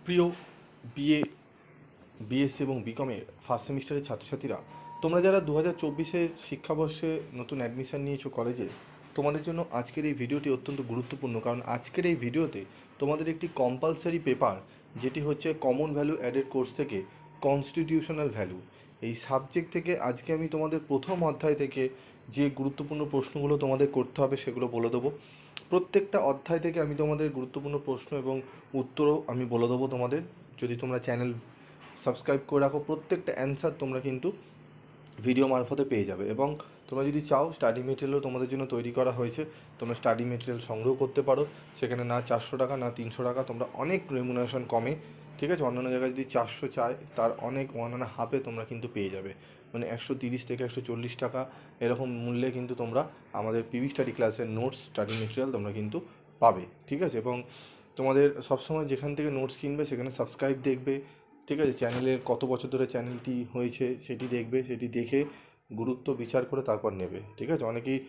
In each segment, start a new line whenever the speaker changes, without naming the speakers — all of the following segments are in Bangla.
প্রিয় বিএ বিএসসি এবং বিকমের ফার্স্ট সেমিস্টারের ছাত্রছাত্রীরা, তোমরা যারা 2024 শিক্ষাবর্ষে নতুন অ্যাডমিশান নিয়েছো কলেজে, তোমাদের জন্য আজকের এই ভিডিওটি অত্যন্ত গুরুত্বপূর্ণ। কারণ আজকের এই ভিডিওতে তোমাদের একটি কম্পালসারি পেপার, যেটি হচ্ছে কমন ভ্যালু অ্যাডেড কোর্স থেকে কনস্টিটিউশনাল ভ্যালু, এই সাবজেক্ট থেকে আজকে আমি তোমাদের প্রথম অধ্যায় থেকে যে গুরুত্বপূর্ণ প্রশ্নগুলো তোমাদের করতে হবে সেগুলো বলে দেবো। প্রত্যেকটা অধ্যায় থেকে আমি তোমাদের গুরুত্বপূর্ণ প্রশ্ন এবং উত্তরও আমি বলে দেবো তোমাদের। যদি তোমরা চ্যানেল সাবস্ক্রাইব করে রাখো, প্রত্যেকটা অ্যান্সার তোমরা কিন্তু ভিডিও মারফতে পেয়ে যাবে। এবং তোমরা যদি চাও, স্টাডি মেটেরিয়ালও তোমাদের জন্য তৈরি করা হয়েছে। তোমরা স্টাডি মেটেরিয়াল সংগ্রহ করতে পারো। সেখানে না 400 টাকা না 300 টাকা, তোমরা অনেক রেমুনারেশন কমে, ঠিক আছে, অন্যান্য জায়গায় যদি 400 চায় তার অনেক 1.5-এ তোমরা কিন্তু পেয়ে যাবে। মানে 130 থেকে 140 টাকা এরকম মূল্যে কিন্তু তোমরা আমাদের পিভি স্টাডি ক্লাসের নোটস, স্টাডি মেটেরিয়াল তোমরা কিন্তু পাবে, ঠিক আছে। এবং তোমাদের সবসময় যেখান থেকে নোটস কিনবে সেখানে সাবস্ক্রাইব দেখবে, ঠিক আছে, চ্যানেলের কত বছর ধরে চ্যানেলটি হয়েছে সেটি দেখবে, সেটি দেখে গুরুত্ব বিচার করে তারপর নেবে, ঠিক আছে। অনেকেই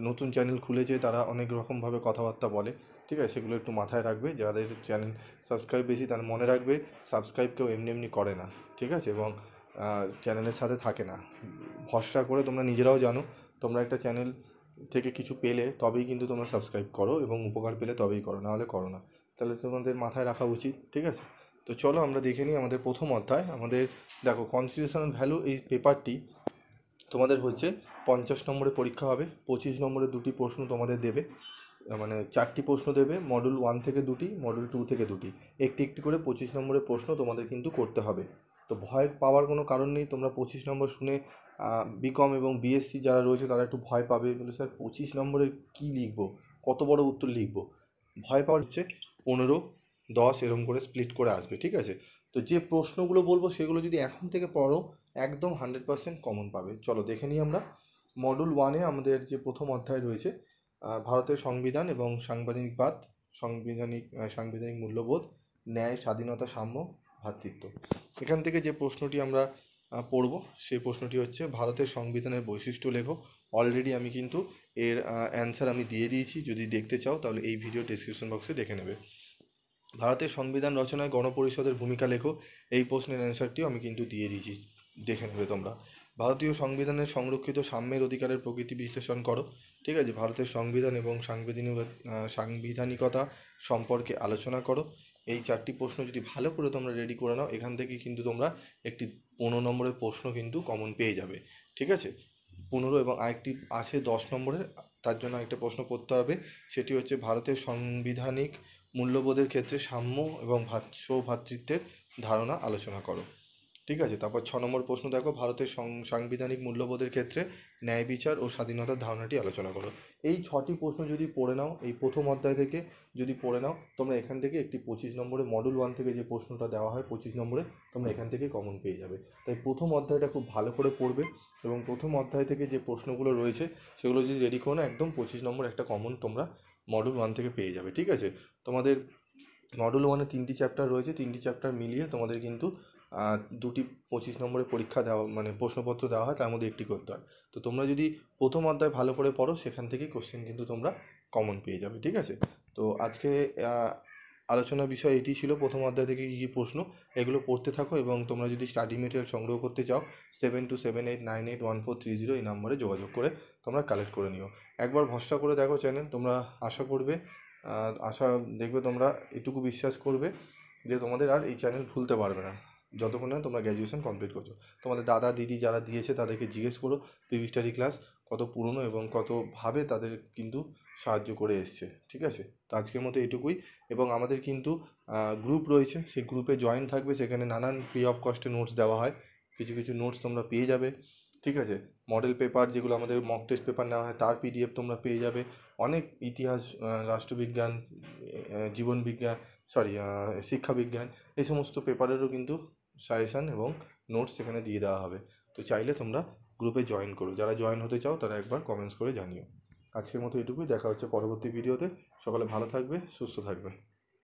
নতুন চ্যানেল খুলেছে, তারা অনেক রকমভাবে কথাবার্তা বলে, ঠিক আছে, সেগুলো একটু মাথায় রাখবে। যাদের চ্যানেল সাবস্ক্রাইব বেশি তারা মনে রাখবে, সাবস্ক্রাইব কেউ এমনি এমনি করে না, ঠিক আছে, এবং চ্যানেলের সাথে থাকে না। ভরসা করে তোমরা নিজেরাও জানো, তোমরা একটা চ্যানেল থেকে কিছু পেলে তবেই কিন্তু তোমরা সাবস্ক্রাইব করো, এবং উপকার পেলে তবেই করো, নাহলে করো না। তাহলে তোমাদের মাথায় রাখা উচিত, ঠিক আছে। তো চলো আমরা দেখে নিই আমাদের প্রথম অধ্যায়। আমাদের দেখো, কনস্টিটিউশনাল ভ্যালু এই পেপারটি তোমাদের হচ্ছে 50 নম্বরে পরীক্ষা হবে। 25 নম্বরে দুটি প্রশ্ন তোমাদের দেবে, মানে 4টি প্রশ্ন দেবে। মডুল 1 থেকে 2টি, মডুল 2 থেকে 2টি, একটি একটি করে 25 নম্বরের প্রশ্ন তোমাদের কিন্তু করতে হবে। তো ভয় পাওয়ার কোনো কারণ নেই। তোমরা 25 নম্বর শুনে বিকম এবং বিএসসি যারা রয়েছে তারা একটু ভয় পাবে, বলে স্যার 25 নম্বরের কী লিখবো, কত বড় উত্তর লিখবো। ভয় পাওয়ার হচ্ছে 15, 10 এরকম করে স্প্লিট করে আসবে, ঠিক আছে। তো যে প্রশ্নগুলো বলবো সেগুলো যদি এখন থেকে পড়ো, একদম 100% কমন পাবে। চলো দেখে নিই আমরা। মডুল 1-এ আমাদের যে প্রথম অধ্যায় রয়েছে, ভারতের সংবিধান এবং সাংবিধানিকবাদ, সাংবিধানিক মূল্যবোধ, ন্যায়, স্বাধীনতা, সাম্য, ভ্রাতৃত্ব। এখান থেকে যে প্রশ্নটি আমরা পড়ব সেই প্রশ্নটি হচ্ছে, ভারতের সংবিধানের বৈশিষ্ট্য লেখো। অলরেডি আমি কিন্তু এর অ্যান্সার আমি দিয়ে দিয়েছি, যদি দেখতে চাও তাহলে এই ভিডিও ডেসক্রিপশন বক্সে দেখে নেবে। ভারতের সংবিধান রচনায় গণপরিষদের ভূমিকা লেখো। এই প্রশ্নের অ্যান্সারটিও আমি কিন্তু দিয়ে দিয়েছি, দেখে নেবে তোমরা। ভারতীয় সংবিধানের সংরক্ষিত সাম্যের অধিকারের প্রকৃতি বিশ্লেষণ করো, ঠিক আছে। ভারতের সংবিধান এবং সাংবিধানিকতা সম্পর্কে আলোচনা করো। এই 4টি প্রশ্ন যদি ভালো করে তোমরা রেডি করে নাও, এখান থেকে কিন্তু তোমরা একটি 15 নম্বরের প্রশ্ন কিন্তু কমন পেয়ে যাবে, ঠিক আছে। 15 এবং আরেকটি আছে 10 নম্বরের, তার জন্য একটা প্রশ্ন করতে হবে। সেটি হচ্ছে, ভারতের সাংবিধানিক মূল্যবোধের ক্ষেত্রে সাম্য এবং সৌভ্রাতৃত্বের ধারণা আলোচনা করো, ঠিক আছে। তারপর 6 নম্বর প্রশ্ন দেখো, ভারতের সাংবিধানিক মূল্যবোধের ক্ষেত্রে ন্যায় বিচার ও স্বাধীনতার ধারণাটি আলোচনা করো। এই 6টি প্রশ্ন যদি পড়ে নাও, এই প্রথম অধ্যায় থেকে যদি পড়ে নাও, তোমরা এখান থেকে একটি 25 নম্বরে, মডুল 1 থেকে যে প্রশ্নটা দেওয়া হয় 25 নম্বরে, তোমরা এখান থেকে কমন পেয়ে যাবে। তাই প্রথম অধ্যায়টা খুব ভালো করে পড়বে, এবং প্রথম অধ্যায় থেকে যে প্রশ্নগুলো রয়েছে সেগুলো যদি রেডি করো না, একদম 25 নম্বর একটা কমন তোমরা মডুল 1 থেকে পেয়ে যাবে, ঠিক আছে। তোমাদের মডুল 1-এ 3টি চ্যাপ্টার রয়েছে, 3টি চ্যাপ্টার মিলিয়ে তোমাদের কিন্তু 2টি 25 নম্বরে পরীক্ষা দেওয়া, মানে প্রশ্নপত্র দেওয়া হয়, তার মধ্যে একটি করতে হয়। তো তোমরা যদি প্রথম অধ্যায় ভালো করে পড়ো, সেখান থেকে কোশ্চেন কিন্তু তোমরা কমন পেয়ে যাবে, ঠিক আছে। তো আজকে আলোচনার বিষয় এটি ছিল, প্রথম অধ্যায় থেকে কী কী প্রশ্ন, এগুলো পড়তে থাকো। এবং তোমরা যদি স্টাডি মেটেরিয়াল সংগ্রহ করতে চাও, 7278981430 এই নম্বরে যোগাযোগ করে তোমরা কালেক্ট করে নিও। একবার ভরসা করে দেখো চ্যানেল, তোমরা আশা করবে, আশা দেখবে, তোমরা এটুকু বিশ্বাস করবে যে তোমাদের আর এই চ্যানেল ভুলতে পারবে না যতক্ষণ না তোমরা গ্র্যাজুয়েশন কমপ্লিট করছো। তোমাদের দাদা দিদি যারা দিয়েছে তাদেরকে জিজ্ঞেস করো পিভি স্টাডি ক্লাস কত পুরনো এবং কতভাবে তাদের কিন্তু সাহায্য করে এসছে, ঠিক আছে। তো আজকের মতো এটুকুই। এবং আমাদের কিন্তু গ্রুপ রয়েছে, সেই গ্রুপে জয়েন থাকবে, সেখানে নানান ফ্রি অফ কস্টে নোটস দেওয়া হয়। কিছু কিছু নোটস তোমরা পেয়ে যাবে, ঠিক আছে। মডেল পেপার, যেগুলো আমাদের মক টেস্ট পেপার নেওয়া হয়, তার পিডিএফ তোমরা পেয়ে যাবে। অনেক ইতিহাস, রাষ্ট্রবিজ্ঞান, জীবনবিজ্ঞান, শিক্ষাবিজ্ঞান, এই সমস্ত পেপারেরও কিন্তু সাজেশান এবং নোটস সেখানে দিয়ে দেওয়া হবে। তো চাইলে তোমরা গ্রুপে জয়েন করো। যারা জয়েন হতে চাও তারা একবার কমেন্টস করে জানিও। আজকের মতো এটুকুই, দেখা হচ্ছে পরবর্তী ভিডিওতে। সকলে ভালো থাকবে, সুস্থ থাকবে।